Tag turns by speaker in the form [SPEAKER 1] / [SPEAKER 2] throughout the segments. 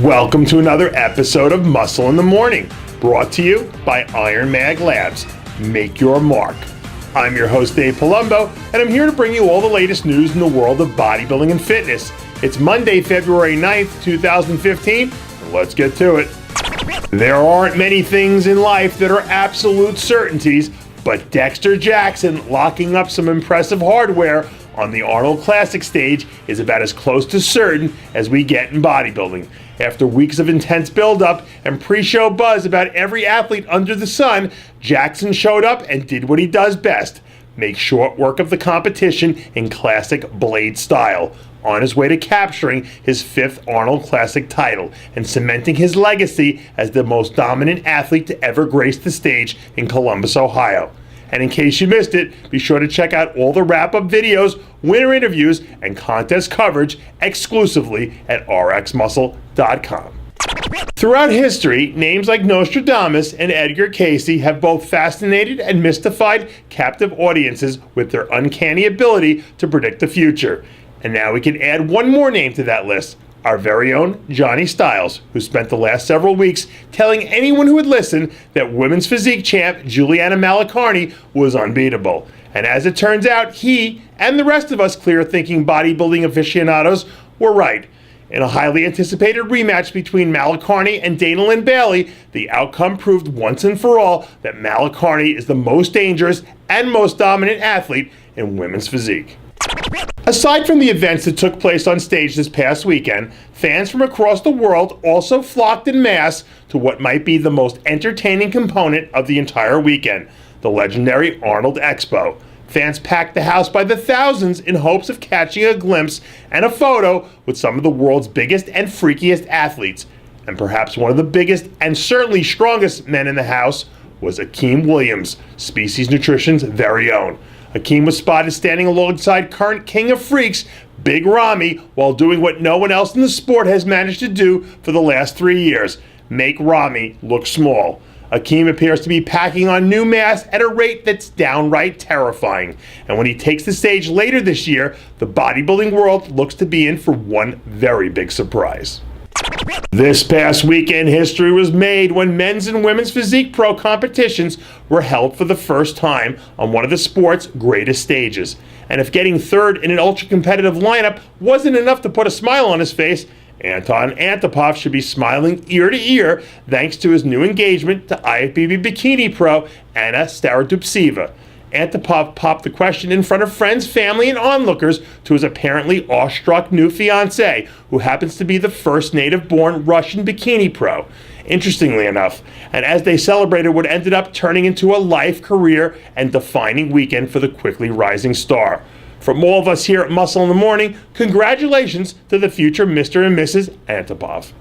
[SPEAKER 1] Welcome to another episode of Muscle in the Morning, brought to you by Iron Mag Labs. Make your mark. I'm your host, Dave Palumbo, and I'm here to bring you all the latest news in the world of bodybuilding and fitness. It's Monday, February 9th, 2015, and let's get to it. There aren't many things in life that are absolute certainties, but Dexter Jackson locking up some impressive hardware on the Arnold Classic stage is about as close to certain as we get in bodybuilding. After weeks of intense build-up and pre-show buzz about every athlete under the sun, Jackson showed up and did what he does best: make short work of the competition in classic blade style, on his way to capturing his fifth Arnold Classic title and cementing his legacy as the most dominant athlete to ever grace the stage in Columbus, Ohio. And in case you missed it, be sure to check out all the wrap-up videos, winner interviews, and contest coverage exclusively at rxmuscle.com. Throughout history, names like Nostradamus and Edgar Cayce have both fascinated and mystified captive audiences with their uncanny ability to predict the future. And now we can add one more name to that list: our very own Johnny Styles, who spent the last several weeks telling anyone who would listen that women's physique champ Juliana Malikarni was unbeatable. And as it turns out, he and the rest of us clear-thinking bodybuilding aficionados were right. In a highly anticipated rematch between Malikarni and Dana Lynn Bailey, the outcome proved once and for all that Malikarni is the most dangerous and most dominant athlete in women's physique. Aside from the events that took place on stage this past weekend, fans from across the world also flocked en masse to what might be the most entertaining component of the entire weekend: the legendary Arnold Expo. Fans packed the house by the thousands in hopes of catching a glimpse and a photo with some of the world's biggest and freakiest athletes. And perhaps one of the biggest and certainly strongest men in the house was Akeem Williams, Species Nutrition's very own. Akeem was spotted standing alongside current king of freaks, Big Ramy, while doing what no one else in the sport has managed to do for the last 3 years: make Ramy look small. Akeem appears to be packing on new mass at a rate that's downright terrifying. And when he takes the stage later this year, the bodybuilding world looks to be in for one very big surprise. This past weekend, history was made when men's and women's physique pro competitions were held for the first time on one of the sport's greatest stages. And if getting third in an ultra-competitive lineup wasn't enough to put a smile on his face, Anton Antonov should be smiling ear to ear thanks to his new engagement to IFBB bikini pro Anna Starodubtseva. Antonov popped the question in front of friends, family, and onlookers to his apparently awestruck new fiancée, who happens to be the first native-born Russian bikini pro. Interestingly enough, and as they celebrated what ended up turning into a life, career, and defining weekend for the quickly rising star. From all of us here at Muscle in the Morning, congratulations to the future Mr. and Mrs. Antonov.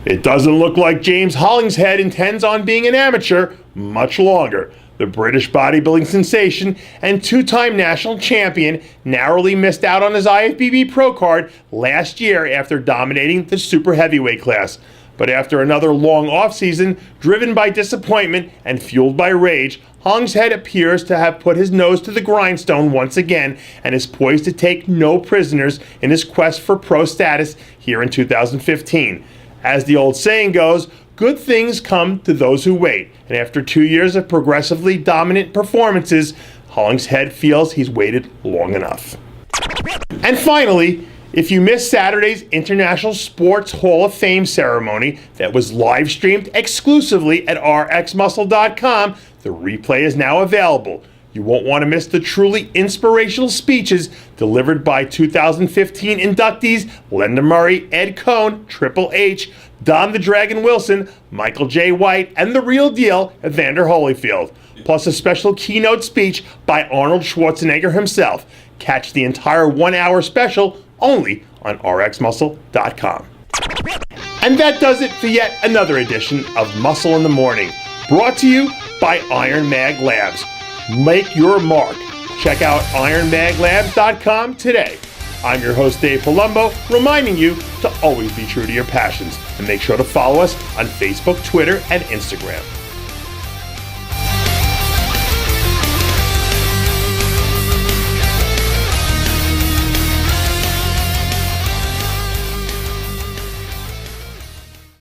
[SPEAKER 1] It doesn't look like James Hollingshead intends on being an amateur much longer. The British bodybuilding sensation and two-time national champion narrowly missed out on his IFBB pro card last year after dominating the super heavyweight class. But after another long offseason, driven by disappointment and fueled by rage, Hollingshead appears to have put his nose to the grindstone once again and is poised to take no prisoners in his quest for pro status here in 2015. As the old saying goes, good things come to those who wait, and after 2 years of progressively dominant performances, Hollingshead feels he's waited long enough. And finally, if you missed Saturday's International Sports Hall of Fame ceremony that was live streamed exclusively at rxmuscle.com, the replay is now available. You won't want to miss the truly inspirational speeches delivered by 2015 inductees Linda Murray, Ed Cohn, Triple H, Don the Dragon Wilson, Michael J. White, and the real deal, Evander Holyfield, plus a special keynote speech by Arnold Schwarzenegger himself. Catch the entire 1-hour special only on rxmuscle.com. And that does it for yet another edition of Muscle in the Morning, brought to you by Iron Mag Labs. Make your mark. Check out ironmaglabs.com today. I'm your host, Dave Palumbo, reminding you to always be true to your passions, and make sure to follow us on Facebook, Twitter, and Instagram.